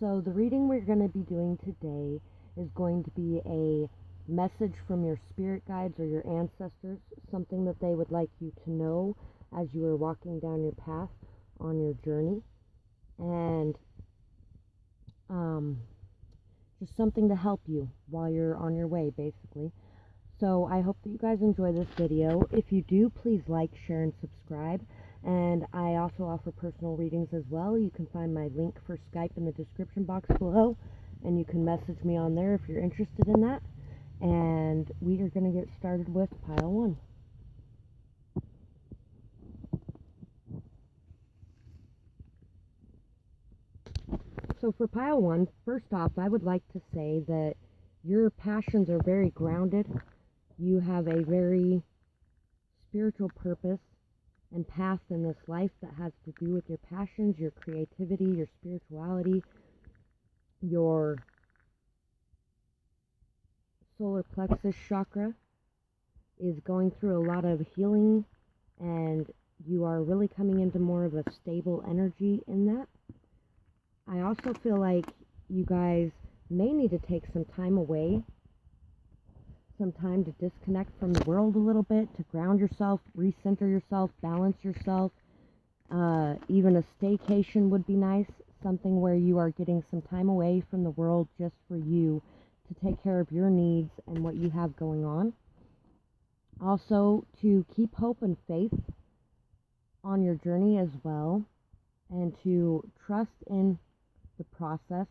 So the reading we're going to be doing today is going to be a message from your spirit guides or your ancestors, something that they would like you to know as you are walking down your path on your journey, and just something to help you while you're on your way, basically. So I hope that you guys enjoy this video. If you do, please like, share, and subscribe. And I also offer personal readings as well. You can find my link for Skype in the description box below, and you can message me on there if you're interested in that. And we are going to get started with pile 1. So for pile 1, first off, I would like to say that your passions are very grounded. You have a very spiritual purpose and path in this life that has to do with your passions, your creativity, your spirituality, your solar plexus chakra is going through a lot of healing, and you are really coming into more of a stable energy in that. I also feel like you guys may need to take some time away, some time to disconnect from the world a little bit, to ground yourself, recenter yourself, balance yourself. Even a staycation would be nice, something where you are getting some time away from the world just for you to take care of your needs and what you have going on. Also, to keep hope and faith on your journey as well, and to trust in the process,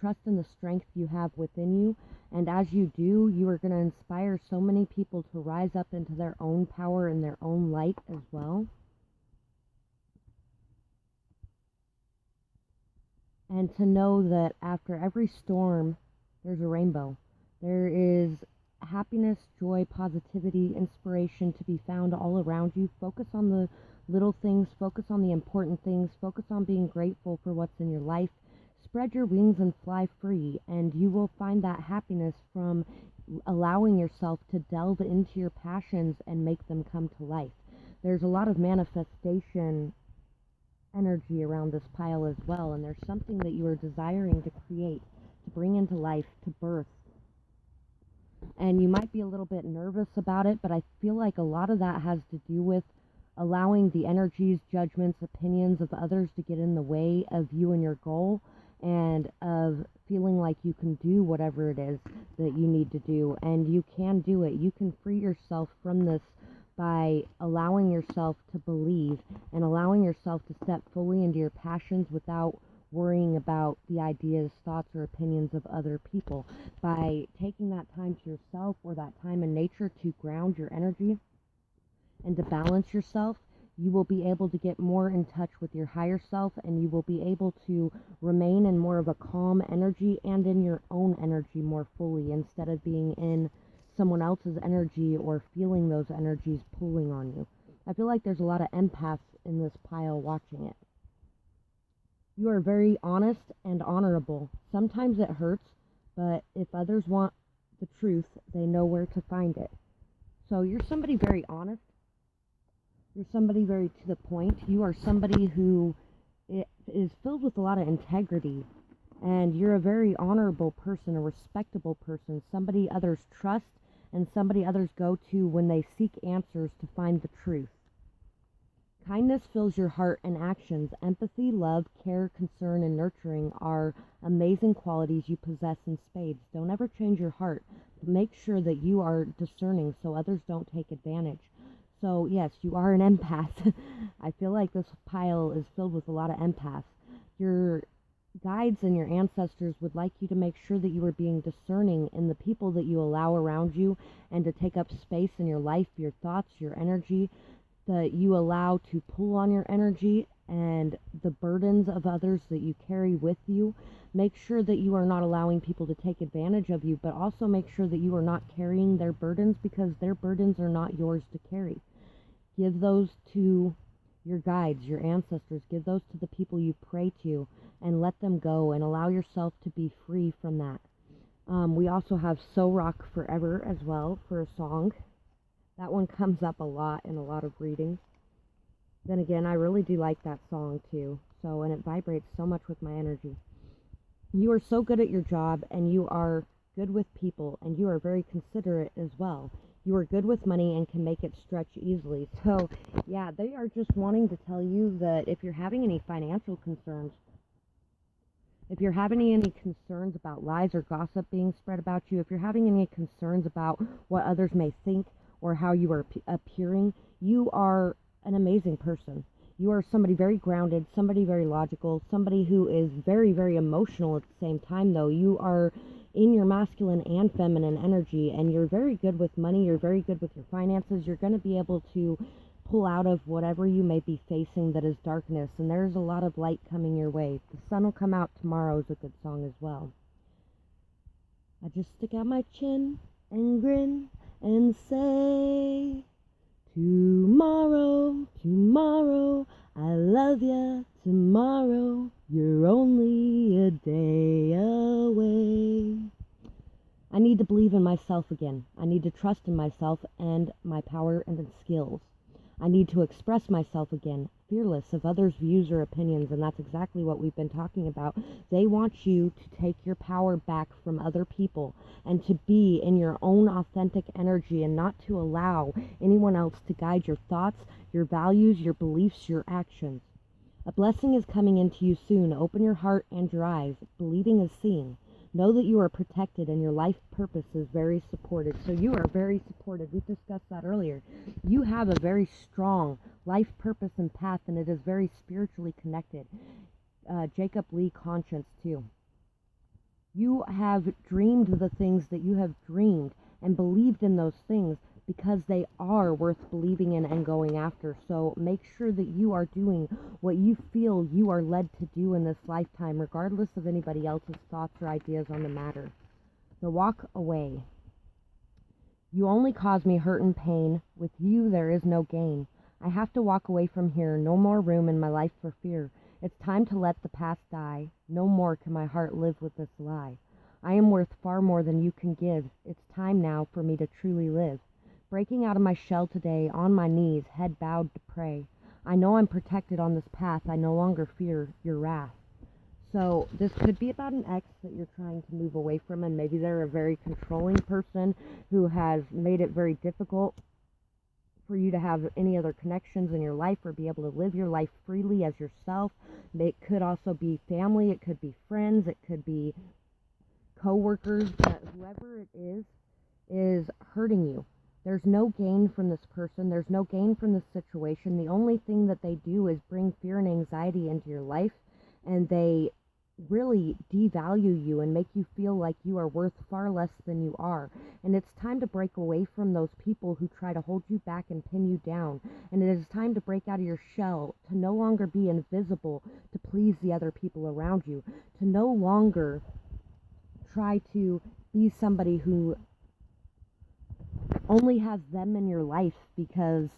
trust in the strength you have within you. And as you do, you are going to inspire so many people to rise up into their own power and their own light as well. And to know that after every storm, there's a rainbow. There is happiness, joy, positivity, inspiration to be found all around you. Focus on the little things. Focus on the important things. Focus on being grateful for what's in your life. Spread your wings and fly free, and you will find that happiness from allowing yourself to delve into your passions and make them come to life. There's a lot of manifestation energy around this pile as well, and there's something that you are desiring to create, to bring into life, to birth. And you might be a little bit nervous about it, but I feel like a lot of that has to do with allowing the energies, judgments, opinions of others to get in the way of you and your goal, and of feeling like you can do whatever it is that you need to do. And you can do it. You can free yourself from this by allowing yourself to believe and allowing yourself to step fully into your passions without worrying about the ideas, thoughts, or opinions of other people. By taking that time to yourself, or that time in nature, to ground your energy and to balance yourself, you will be able to get more in touch with your higher self, and you will be able to remain in more of a calm energy and in your own energy more fully, instead of being in someone else's energy or feeling those energies pulling on you. I feel like there's a lot of empaths in this pile watching it. You are very honest and honorable. Sometimes it hurts, but if others want the truth, they know where to find it. So you're somebody very honest. You're somebody very to the point. You are somebody who is filled with a lot of integrity. And you're a very honorable person, a respectable person, somebody others trust, and somebody others go to when they seek answers to find the truth. Kindness fills your heart and actions. Empathy, love, care, concern, and nurturing are amazing qualities you possess in spades. Don't ever change your heart. Make sure that you are discerning so others don't take advantage. So yes, you are an empath. I feel like this pile is filled with a lot of empaths. Your guides and your ancestors would like you to make sure that you are being discerning in the people that you allow around you, and to take up space in your life, your thoughts, your energy, that you allow to pull on your energy, and the burdens of others that you carry with you. Make sure that you are not allowing people to take advantage of you, but also make sure that you are not carrying their burdens, because their burdens are not yours to carry. Give those to your guides, your ancestors. Give those to the people you pray to, and let them go, and allow yourself to be free from that. We also have So Rock Forever as well for a song. That one comes up a lot in a lot of readings. Then again, I really do like that song too. And it vibrates so much with my energy. You are so good at your job, and you are good with people, and you are very considerate as well. You are good with money and can make it stretch easily. So, yeah, they are just wanting to tell you that if you're having any financial concerns, if you're having any concerns about lies or gossip being spread about you, if you're having any concerns about what others may think or how you are appearing, you are an amazing person. You are somebody very grounded, somebody very logical, somebody who is very, very emotional at the same time, though. You are in your masculine and feminine energy, and you're very good with money. You're very good with your finances. You're going to be able to pull out of whatever you may be facing that is darkness, and there's a lot of light coming your way. The sun will come out tomorrow is a good song as well. I just stick out my chin and grin and say, tomorrow, tomorrow, I love ya, tomorrow, you're only a day away. I need to believe in myself again. I need to trust in myself and my power and skills. I need to express myself again, fearless of others' views or opinions, and that's exactly what we've been talking about. They want you to take your power back from other people and to be in your own authentic energy and not to allow anyone else to guide your thoughts, your values, your beliefs, your actions. A blessing is coming into you soon. Open your heart and your eyes. Believing is seeing. Know that you are protected and your life purpose is very supported. So you are very supported. We discussed that earlier. You have a very strong life purpose and path, and it is very spiritually connected. Jacob Lee Conscience, too. You have dreamed the things that you have dreamed and believed in those things because they are worth believing in and going after. So make sure that you are doing what you feel you are led to do in this lifetime, regardless of anybody else's thoughts or ideas on the matter. So walk away. You only cause me hurt and pain. With you there is no gain. I have to walk away from here. No more room in my life for fear. It's time to let the past die. No more can my heart live with this lie. I am worth far more than you can give. It's time now for me to truly live. Breaking out of my shell today, on my knees, head bowed to pray. I know I'm protected on this path. I no longer fear your wrath. So this could be about an ex that you're trying to move away from, and maybe they're a very controlling person who has made it very difficult for you to have any other connections in your life or be able to live your life freely as yourself. It could also be family, it could be friends, it could be co-workers, but whoever it is hurting you. There's no gain from this person. There's no gain from this situation. The only thing that they do is bring fear and anxiety into your life, and they really devalue you and make you feel like you are worth far less than you are. And it's time to break away from those people who try to hold you back and pin you down. And it is time to break out of your shell, to no longer be invisible, to please the other people around you, to no longer try to be somebody who only has them in your life because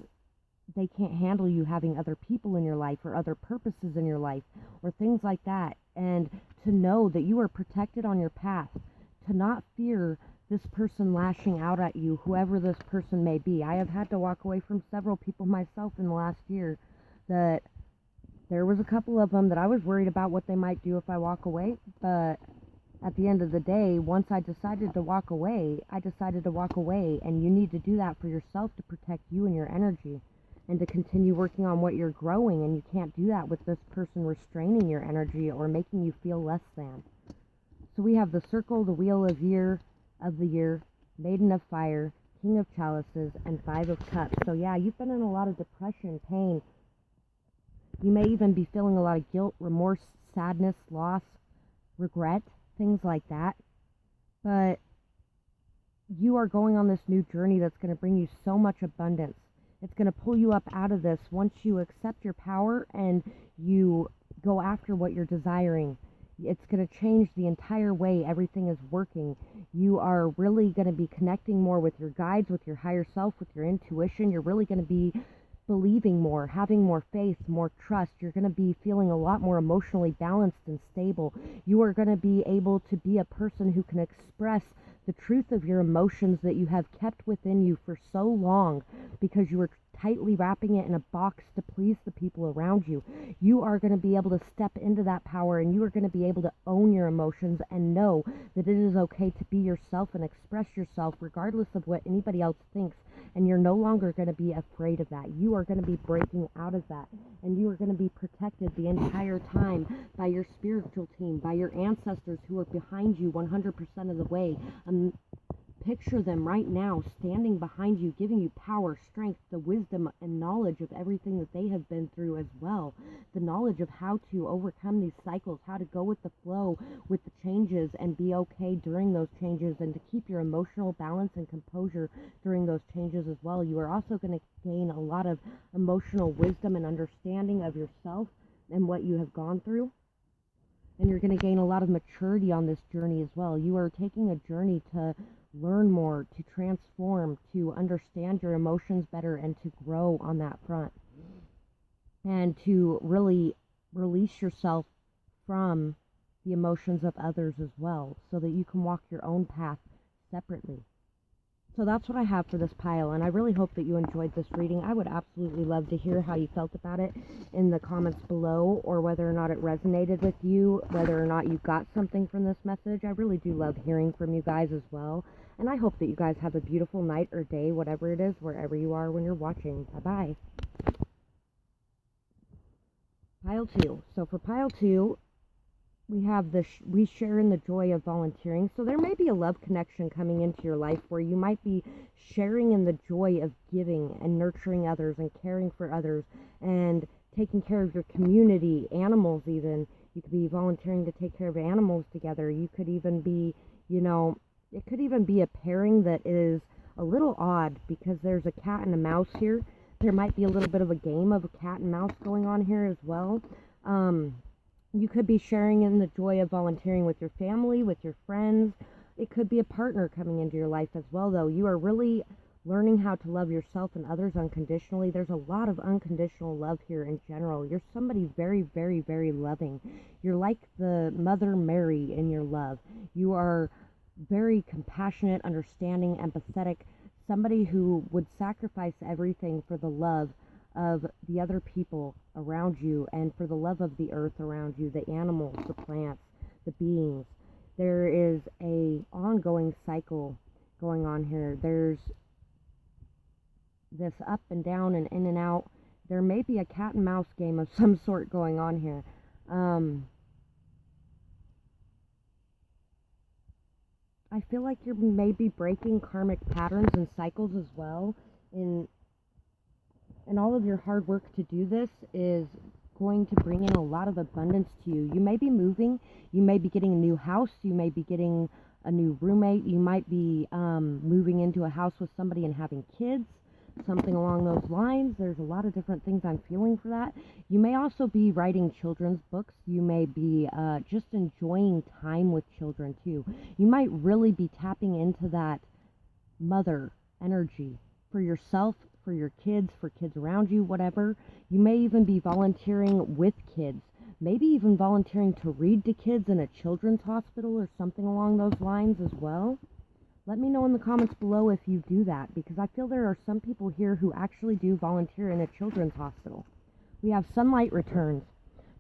they can't handle you having other people in your life or other purposes in your life or things like that. And to know that you are protected on your path, to not fear this person lashing out at you, whoever this person may be. I have had to walk away from several people myself in the last year that there was a couple of them that I was worried about what they might do if I walk away, but at the end of the day, once I decided to walk away, I decided to walk away, and you need to do that for yourself to protect you and your energy and to continue working on what you're growing, and you can't do that with this person restraining your energy or making you feel less than. So we have the Circle, the Wheel of the Year, Maiden of Fire, King of Chalices, and Five of Cups. So yeah, you've been in a lot of depression, pain. You may even be feeling a lot of guilt, remorse, sadness, loss, regret, things like that. But you are going on this new journey that's going to bring you so much abundance. It's going to pull you up out of this once you accept your power and you go after what you're desiring. It's going to change the entire way everything is working. You are really going to be connecting more with your guides, with your higher self, with your intuition. You're really going to be believing more, having more faith, more trust. You're going to be feeling a lot more emotionally balanced and stable. You are going to be able to be a person who can express the truth of your emotions that you have kept within you for so long because you were tightly wrapping it in a box to please the people around you. You are going to be able to step into that power, and you are going to be able to own your emotions and know that it is okay to be yourself and express yourself regardless of what anybody else thinks. And you're no longer going to be afraid of that. You are going to be breaking out of that. And you are going to be protected the entire time by your spiritual team, by your ancestors who are behind you 100% of the way. Picture them right now standing behind you, giving you power, strength, the wisdom and knowledge of everything that they have been through as well. The knowledge of how to overcome these cycles, how to go with the flow with the changes and be okay during those changes, and to keep your emotional balance and composure during those changes as well. You are also going to gain a lot of emotional wisdom and understanding of yourself and what you have gone through. And you're going to gain a lot of maturity on this journey as well. You are taking a journey to learn more, to transform, to understand your emotions better, and to grow on that front. And to really release yourself from the emotions of others as well, so that you can walk your own path separately. So that's what I have for this pile, and I really hope that you enjoyed this reading. I would absolutely love to hear how you felt about it in the comments below, or whether or not it resonated with you, whether or not you got something from this message. I really do love hearing from you guys as well, and I hope that you guys have a beautiful night or day, whatever it is, wherever you are when you're watching. Bye-bye. Pile 2. So for pile 2, we have we share in the joy of volunteering. So there may be a love connection coming into your life where you might be sharing in the joy of giving and nurturing others and caring for others and taking care of your community, animals even. You could be volunteering to take care of animals together. You could even be, it could even be a pairing that is a little odd, because there's a cat and a mouse here. There might be a little bit of a game of a cat and mouse going on here as well. You could be sharing in the joy of volunteering with your family, with your friends. It could be a partner coming into your life as well, though. You are really learning how to love yourself and others unconditionally. There's a lot of unconditional love here in general. You're somebody very, very, very loving. You're like the Mother Mary in your love. You are very compassionate, understanding, empathetic, somebody who would sacrifice everything for the love of the other people around you and for the love of the earth around you, the animals, the plants, the beings. There is a ongoing cycle going on here. There's this up and down and in and out. There may be a cat and mouse game of some sort going on here. I feel like you're maybe breaking karmic patterns and cycles as well. And all of your hard work to do this is going to bring in a lot of abundance to you. You may be moving, you may be getting a new house, you may be getting a new roommate, you might be moving into a house with somebody and having kids, something along those lines. There's a lot of different things I'm feeling for that. You may also be writing children's books. You may be just enjoying time with children too. You might really be tapping into that mother energy for yourself, for your kids, for kids around you, whatever. You may even be volunteering with kids, maybe even volunteering to read to kids in a children's hospital or something along those lines as well. Let me know in the comments below if you do that, because I feel there are some people here who actually do volunteer in a children's hospital. We have sunlight returns.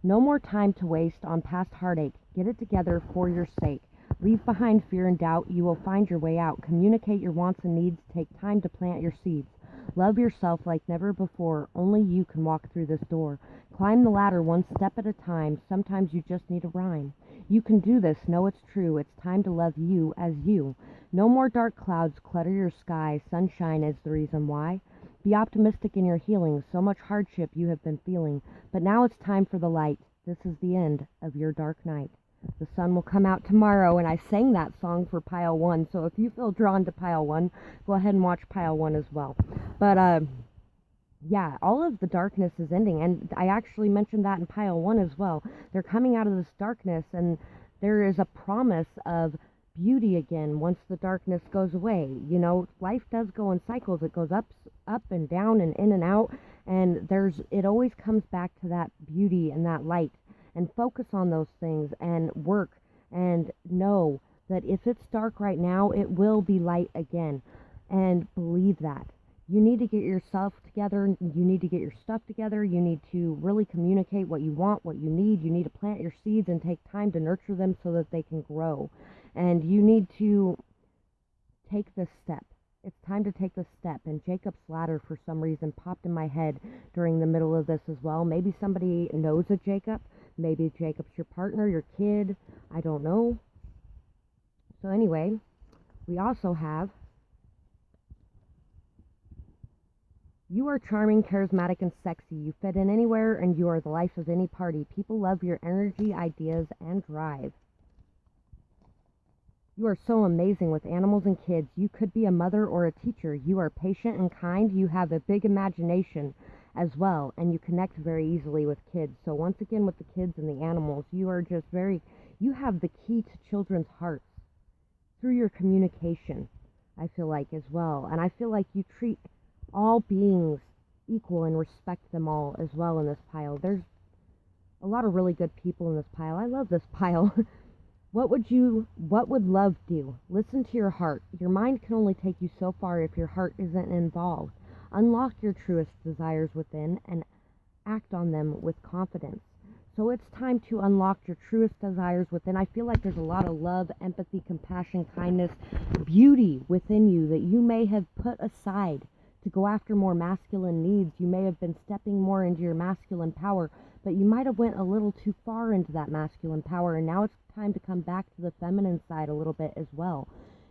No more time to waste on past heartache. Get it together for your sake. Leave behind fear and doubt. You will find your way out. Communicate your wants and needs. Take time to plant your seeds. Love yourself like never before. Only you can walk through this door. Climb the ladder one step at a time. Sometimes you just need a rhyme. You can do this. Know it's true. It's time to love you as you. No more dark clouds clutter your sky. Sunshine is the reason why. Be optimistic in your healing. So much hardship you have been feeling. But now it's time for the light. This is the end of your dark night. The sun will come out tomorrow, and I sang that song for pile 1, so if you feel drawn to pile 1, go ahead and watch pile 1 as well. But yeah, all of the darkness is ending, and I actually mentioned that in pile 1 as well. They're coming out of this darkness, and there is a promise of beauty again once the darkness goes away. Life does go in cycles. It goes up and down and in and out, and it always comes back to that beauty and that light. And focus on those things and work and know that if it's dark right now, it will be light again. And believe that. You need to get yourself together. You need to get your stuff together. You need to really communicate what you want, what you need. You need to plant your seeds and take time to nurture them so that they can grow. And you need to take this step. It's time to take this step. And Jacob's ladder, for some reason, popped in my head during the middle of this as well. Maybe somebody knows a Jacob. Maybe Jacob's your partner, your kid. I don't know. So anyway, we also have, you are charming, charismatic, and sexy. You fit in anywhere, and you are the life of any party. People love your energy, ideas, and drive. You are so amazing with animals and kids. You could be a mother or a teacher. You are patient and kind. You have a big imagination as well, and you connect very easily with kids. So once again, with the kids and the animals, you are just you have the key to children's hearts through your communication, I feel like, as well. And I feel like you treat all beings equal and respect them all as well in this pile. There's a lot of really good people in this pile. I love this pile. What would love do? Listen to your heart. Your mind can only take you so far if your heart isn't involved. Unlock your truest desires within and act on them with confidence. So it's time to unlock your truest desires within. I feel like there's a lot of love, empathy, compassion, kindness, beauty within you that you may have put aside to go after more masculine needs. You may have been stepping more into your masculine power, but you might have went a little too far into that masculine power, and now it's time to come back to the feminine side a little bit as well.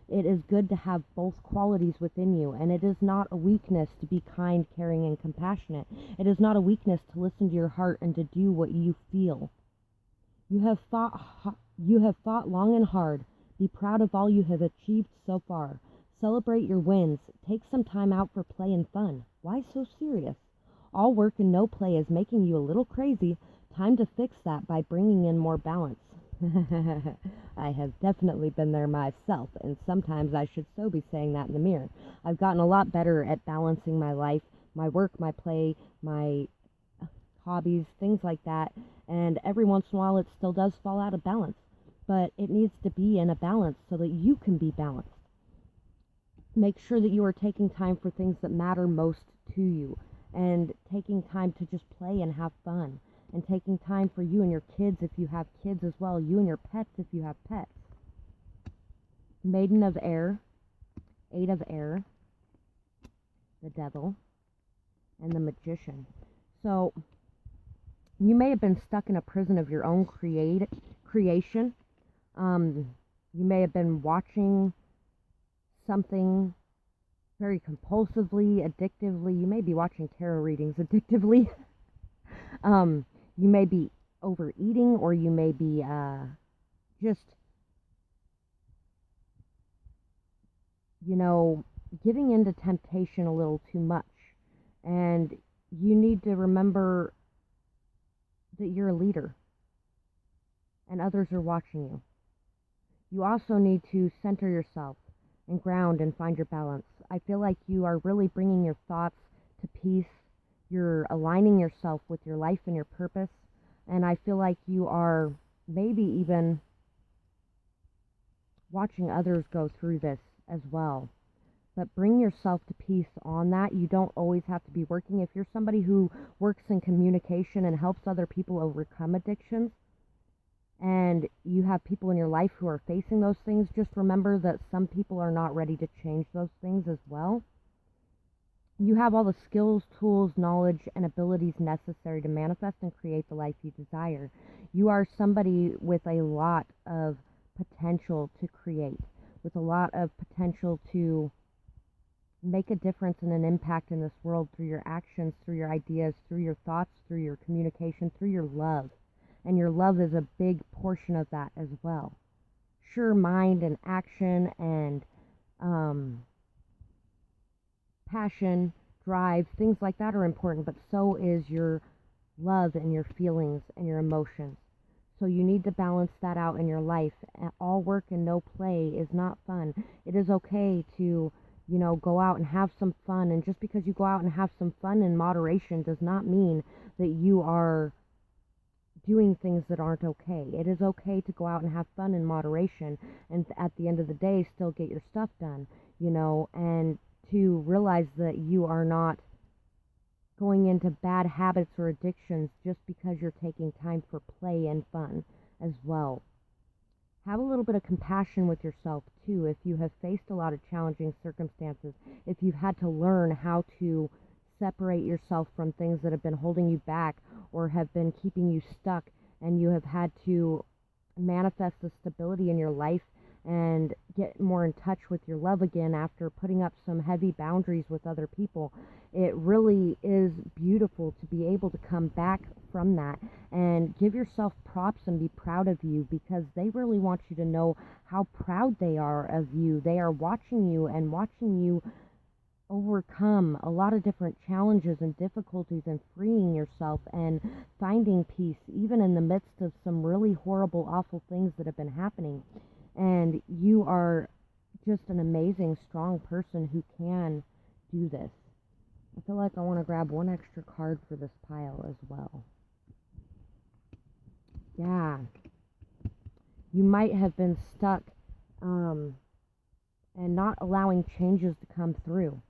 It is good to have both qualities within you, and it is not a weakness to be kind, caring, and compassionate. It is not a weakness to listen to your heart and to do what you feel. You have fought long and hard. Be proud of all you have achieved so far. Celebrate your wins. Take some time out for play and fun. Why so serious? All work and no play is making you a little crazy. Time to fix that by bringing in more balance. I have definitely been there myself, and sometimes I should so be saying that in the mirror. I've gotten a lot better at balancing my life, my work, my play, my hobbies, things like that, and every once in a while it still does fall out of balance, but it needs to be in a balance so that you can be balanced. Make sure that you are taking time for things that matter most to you, and taking time to just play and have fun, and taking time for you and your kids if you have kids as well, you and your pets if you have pets. Maiden of Air, Eight of Air, the Devil, and the Magician. So you may have been stuck in a prison of your own creation. You may have been watching something very compulsively, addictively. You may be watching tarot readings addictively. You may be overeating, or you may be just, giving into temptation a little too much. And you need to remember that you're a leader and others are watching you. You also need to center yourself and ground and find your balance. I feel like you are really bringing your thoughts to peace. You're aligning yourself with your life and your purpose. And I feel like you are maybe even watching others go through this as well. But bring yourself to peace on that. You don't always have to be working. If you're somebody who works in communication and helps other people overcome addictions, and you have people in your life who are facing those things, just remember that some people are not ready to change those things as well. You have all the skills, tools, knowledge, and abilities necessary to manifest and create the life you desire. You are somebody with a lot of potential to create, with a lot of potential to make a difference and an impact in this world through your actions, through your ideas, through your thoughts, through your communication, through your love. And your love is a big portion of that as well. Sure, mind and action and passion, drive, things like that are important, but so is your love and your feelings and your emotions. So you need to balance that out in your life. All work and no play is not fun. It is okay to, go out and have some fun. And just because you go out and have some fun in moderation does not mean that you are doing things that aren't okay. It is okay to go out and have fun in moderation and at the end of the day still get your stuff done, and to realize that you are not going into bad habits or addictions just because you're taking time for play and fun as well. Have a little bit of compassion with yourself too. If you have faced a lot of challenging circumstances, if you've had to learn how to separate yourself from things that have been holding you back or have been keeping you stuck, and you have had to manifest the stability in your life and get more in touch with your love again after putting up some heavy boundaries with other people, it really is beautiful to be able to come back from that and give yourself props and be proud of you, because they really want you to know how proud they are of you. They are watching you and watching you overcome a lot of different challenges and difficulties and freeing yourself and finding peace even in the midst of some really horrible, awful things that have been happening. And you are just an amazing, strong person who can do this. I feel like I want to grab one extra card for this pile as well. Yeah. You might have been stuck and not allowing changes to come through.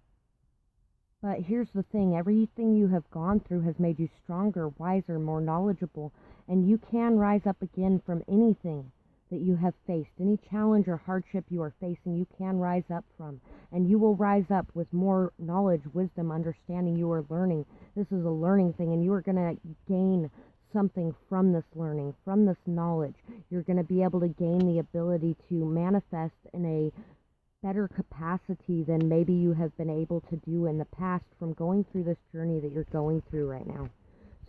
But here's the thing, everything you have gone through has made you stronger, wiser, more knowledgeable, and you can rise up again from anything that you have faced. Any challenge or hardship you are facing, you can rise up from. And you will rise up with more knowledge, wisdom, understanding. You are learning. This is a learning thing, and you are going to gain something from this learning, from this knowledge. You're going to be able to gain the ability to manifest in a better capacity than maybe you have been able to do in the past from going through this journey that you're going through right now.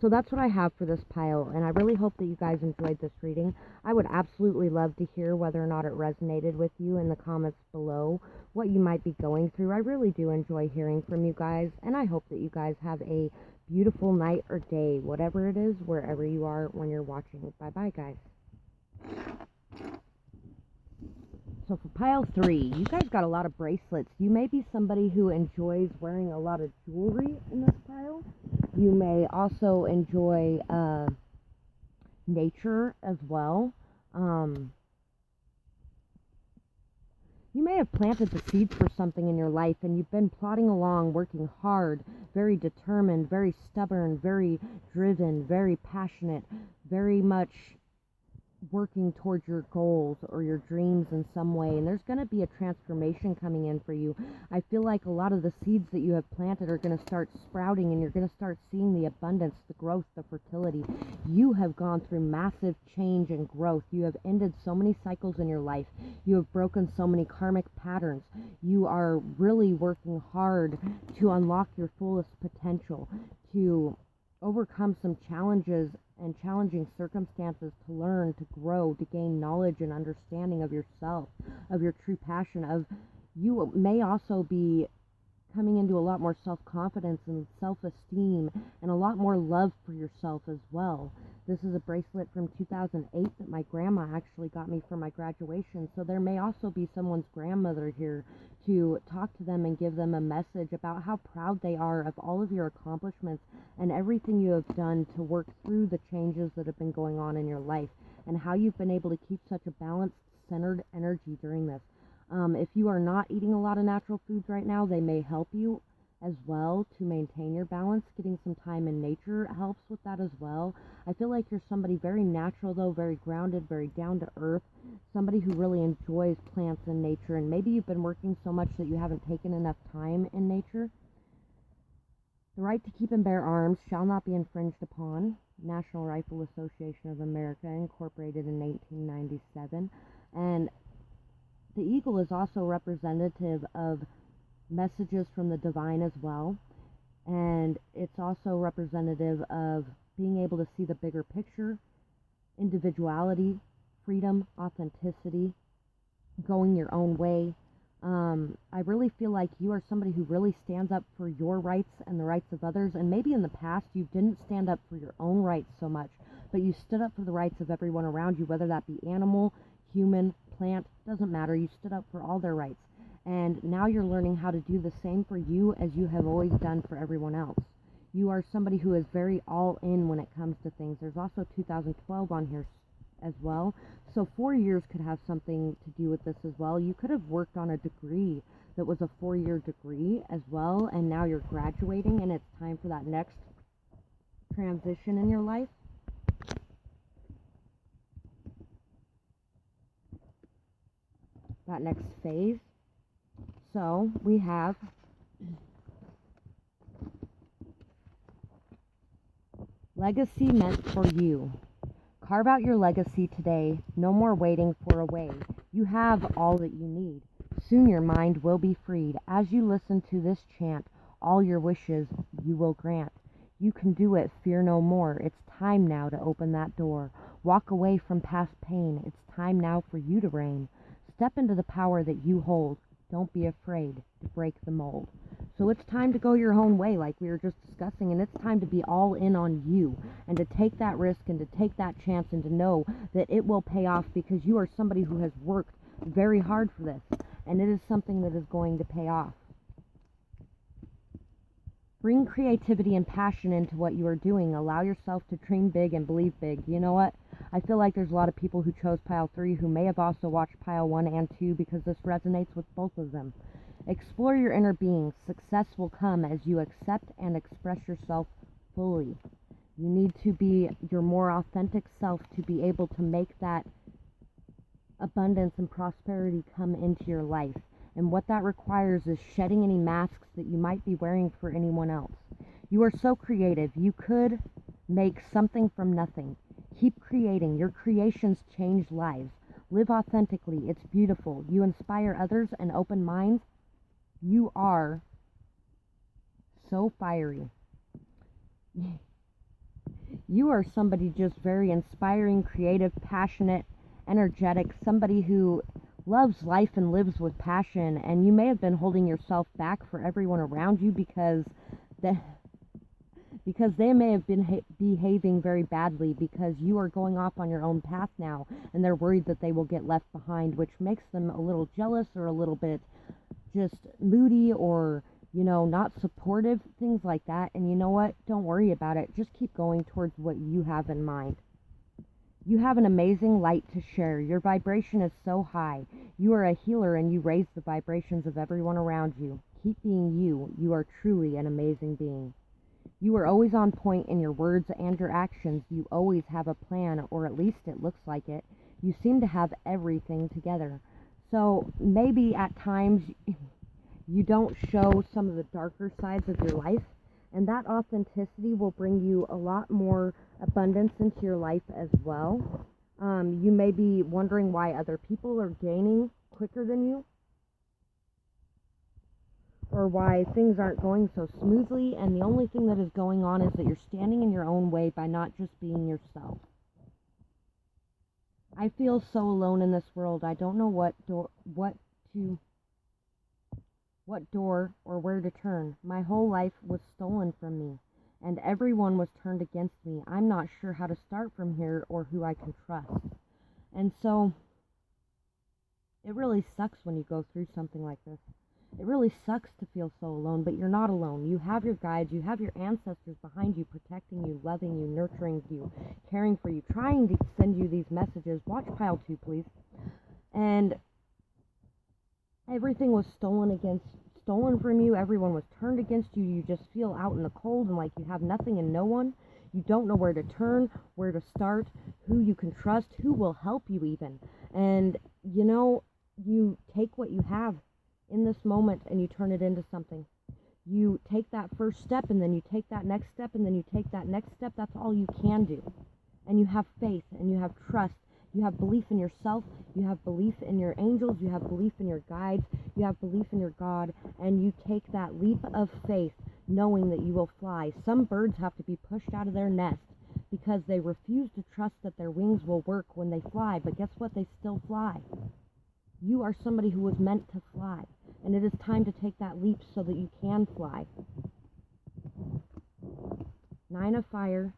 So that's what I have for this pile, and I really hope that you guys enjoyed this reading. I would absolutely love to hear whether or not it resonated with you in the comments below, what you might be going through. I really do enjoy hearing from you guys, and I hope that you guys have a beautiful night or day, whatever it is, wherever you are when you're watching. Bye-bye, guys. So for pile 3, you guys got a lot of bracelets. You may be somebody who enjoys wearing a lot of jewelry in this pile. You may also enjoy nature as well. You may have planted the seeds for something in your life, and you've been plodding along, working hard, very determined, very stubborn, very driven, very passionate, very much working towards your goals or your dreams in some way, and there's going to be a transformation coming in for you. I feel like a lot of the seeds that you have planted are going to start sprouting, and you're going to start seeing the abundance, the growth, the fertility. You have gone through massive change and growth. You have ended so many cycles in your life. You have broken so many karmic patterns. You are really working hard to unlock your fullest potential, to overcome some challenges and challenging circumstances, to learn, to grow, to gain knowledge and understanding of yourself, of your true passion. Of you may also be coming into a lot more self-confidence and self-esteem and a lot more love for yourself as well. This is a bracelet from 2008 that my grandma actually got me for my graduation, so there may also be someone's grandmother here to talk to them and give them a message about how proud they are of all of your accomplishments and everything you have done to work through the changes that have been going on in your life, and how you've been able to keep such a balanced, centered energy during this. If you are not eating a lot of natural foods right now, they may help you as well to maintain your balance. Getting some time in nature helps with that as well. I feel like you're somebody very natural though, very grounded, very down to earth, somebody who really enjoys plants and nature, and maybe you've been working so much that you haven't taken enough time in nature. The right to keep and bear arms shall not be infringed upon. National Rifle Association of America, incorporated in 1897. And the eagle is also representative of messages from the divine as well, and it's also representative of being able to see the bigger picture, individuality, freedom, authenticity, going your own way. I really feel like you are somebody who really stands up for your rights and the rights of others, and maybe in the past you didn't stand up for your own rights so much, but you stood up for the rights of everyone around you, whether that be animal, human, plant, doesn't matter. You stood up for all their rights. And now you're learning how to do the same for you as you have always done for everyone else. You are somebody who is very all in when it comes to things. There's also 2012 on here as well. So 4 years could have something to do with this as well. You could have worked on a degree that was a 4-year degree as well, and now you're graduating and it's time for that next transition in your life. That next phase. So we have legacy meant for you. Carve out your legacy today. No more waiting for a way. You have all that you need. Soon your mind will be freed. As you listen to this chant, all your wishes you will grant. You can do it. Fear no more. It's time now to open that door. Walk away from past pain. It's time now for you to reign. Step into the power that you hold. Don't be afraid to break the mold. So it's time to go your own way, like we were just discussing, and it's time to be all in on you and to take that risk and to take that chance and to know that it will pay off, because you are somebody who has worked very hard for this, and it is something that is going to pay off. Bring creativity and passion into what you are doing. Allow yourself to dream big and believe big. You know what? I feel like there's a lot of people who chose pile 3 who may have also watched pile 1 and 2, because this resonates with both of them. Explore your inner being. Success will come as you accept and express yourself fully. You need to be your more authentic self to be able to make that abundance and prosperity come into your life. And what that requires is shedding any masks that you might be wearing for anyone else. You are so creative. You could make something from nothing. Keep creating. Your creations change lives. Live authentically. It's beautiful. You inspire others and open minds. You are so fiery. You are somebody just very inspiring, creative, passionate, energetic, somebody who loves life and lives with passion, and you may have been holding yourself back for everyone around you because they may have been behaving very badly, because you are going off on your own path now, and they're worried that they will get left behind, which makes them a little jealous or a little bit just moody or, not supportive, things like that. And you know what? Don't worry about it. Just keep going towards what you have in mind. You have an amazing light to share. Your vibration is so high. You are a healer, and you raise the vibrations of everyone around you. Keep being you. You are truly an amazing being. You are always on point in your words and your actions. You always have a plan, or at least it looks like it. You seem to have everything together. So maybe at times you don't show some of the darker sides of your life, and that authenticity will bring you a lot more abundance into your life as well. You may be wondering why other people are gaining quicker than you, or why things aren't going so smoothly, and the only thing that is going on is that you're standing in your own way by not just being yourself. I feel so alone in this world. I don't know what door or where to turn. My whole life was stolen from me, and everyone was turned against me. I'm not sure how to start from here or who I can trust. And so it really sucks when you go through something like this. It really sucks to feel so alone, but you're not alone. You have your guides, you have your ancestors behind you, protecting you, loving you, nurturing you, caring for you, trying to send you these messages. Watch pile 2, please. And everything was stolen from you. Everyone was turned against you. You just feel out in the cold and like you have nothing and no one. You don't know where to turn, where to start, who you can trust, who will help you even. And, you take what you have in this moment and you turn it into something. You take that first step, and then you take that next step, and then you take that next step. That's all you can do. And you have faith, and you have trust. You have belief in yourself. You have belief in your angels. You have belief in your guides. You have belief in your God. And you take that leap of faith, knowing that you will fly. Some birds have to be pushed out of their nest because they refuse to trust that their wings will work when they fly. But guess what? They still fly. You are somebody who was meant to fly. And it is time to take that leap so that you can fly. 9 of fire.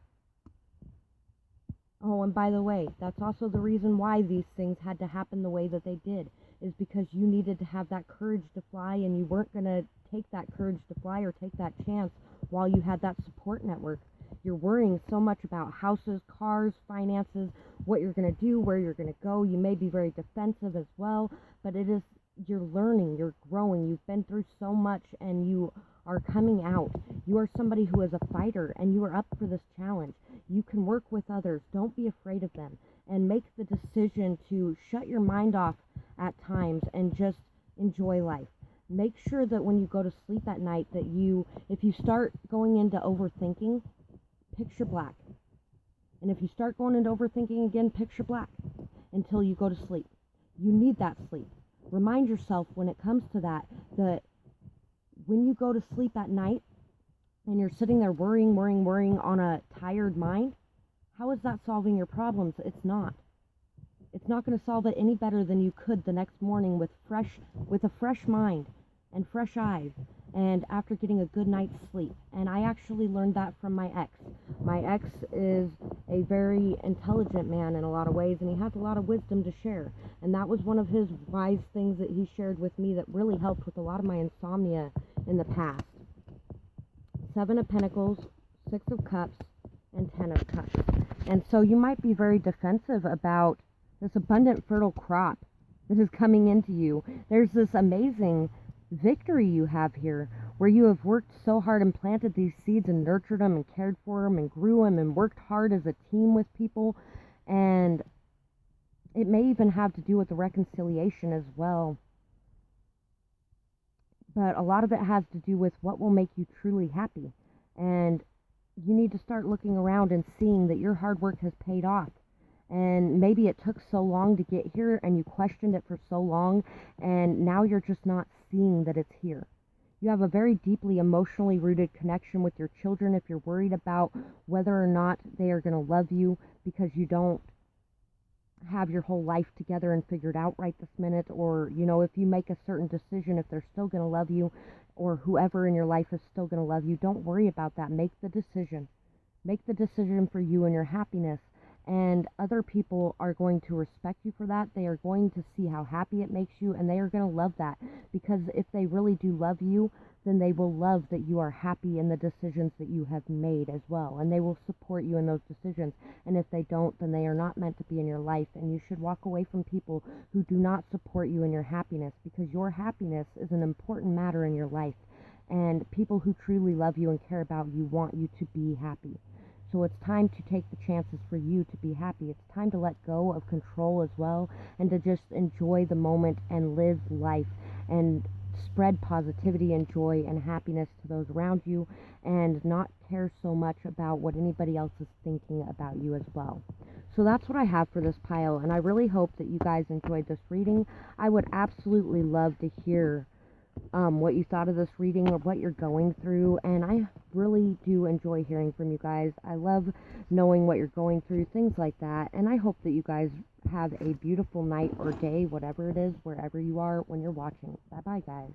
Oh, and by the way, that's also the reason why these things had to happen the way that they did, is because you needed to have that courage to fly, and you weren't going to take that courage to fly or take that chance while you had that support network. You're worrying so much about houses, cars, finances, what you're going to do, where you're going to go. You may be very defensive as well, but it is you're learning, you're growing, you've been through so much, and you are coming out. You are somebody who is a fighter, and you are up for this challenge. You can work with others. Don't be afraid of them, and make the decision to shut your mind off at times and just enjoy life. Make sure that when you go to sleep at night that if you start going into overthinking, picture black. And if you start going into overthinking again, picture black until you go to sleep. You need that sleep. Remind yourself when it comes to that when you go to sleep at night and you're sitting there worrying on a tired mind, how is that solving your problems? It's not. It's not going to solve it any better than you could the next morning with a fresh mind and fresh eyes, and after getting a good night's sleep. And I actually learned that from my ex. My ex is a very intelligent man in a lot of ways, and he has a lot of wisdom to share. And that was one of his wise things that he shared with me that really helped with a lot of my insomnia in the past. 7 of Pentacles, 6 of Cups, and 10 of Cups. And so you might be very defensive about this abundant fertile crop that is coming into you. There's this amazing victory you have here where you have worked so hard and planted these seeds and nurtured them and cared for them and grew them and worked hard as a team with people. And it may even have to do with the reconciliation as well. But a lot of it has to do with what will make you truly happy. And you need to start looking around and seeing that your hard work has paid off. And maybe it took so long to get here and you questioned it for so long, and now you're just not seeing that it's here. You have a very deeply emotionally rooted connection with your children if you're worried about whether or not they are going to love you because you don't have your whole life together and figured out right this minute, or if you make a certain decision, if they're still going to love you, or whoever in your life is still going to love you. Don't worry about that. Make the decision for you and your happiness. And other people are going to respect you for that. They are going to see how happy it makes you, and they are going to love that, because if they really do love you, then they will love that you are happy in the decisions that you have made as well, and they will support you in those decisions. And if they don't, then they are not meant to be in your life, and you should walk away from people who do not support you in your happiness, because your happiness is an important matter in your life, and people who truly love you and care about you want you to be happy. So it's time to take the chances for you to be happy. It's time to let go of control as well, and to just enjoy the moment and live life and spread positivity and joy and happiness to those around you, and not care so much about what anybody else is thinking about you as well. So that's what I have for this pile, and I really hope that you guys enjoyed this reading. I would absolutely love to hear what you thought of this reading or what you're going through, and I really do enjoy hearing from you guys. I love knowing what you're going through, things like that, and I hope that you guys have a beautiful night or day, whatever it is, wherever you are when you're watching. Bye bye, guys.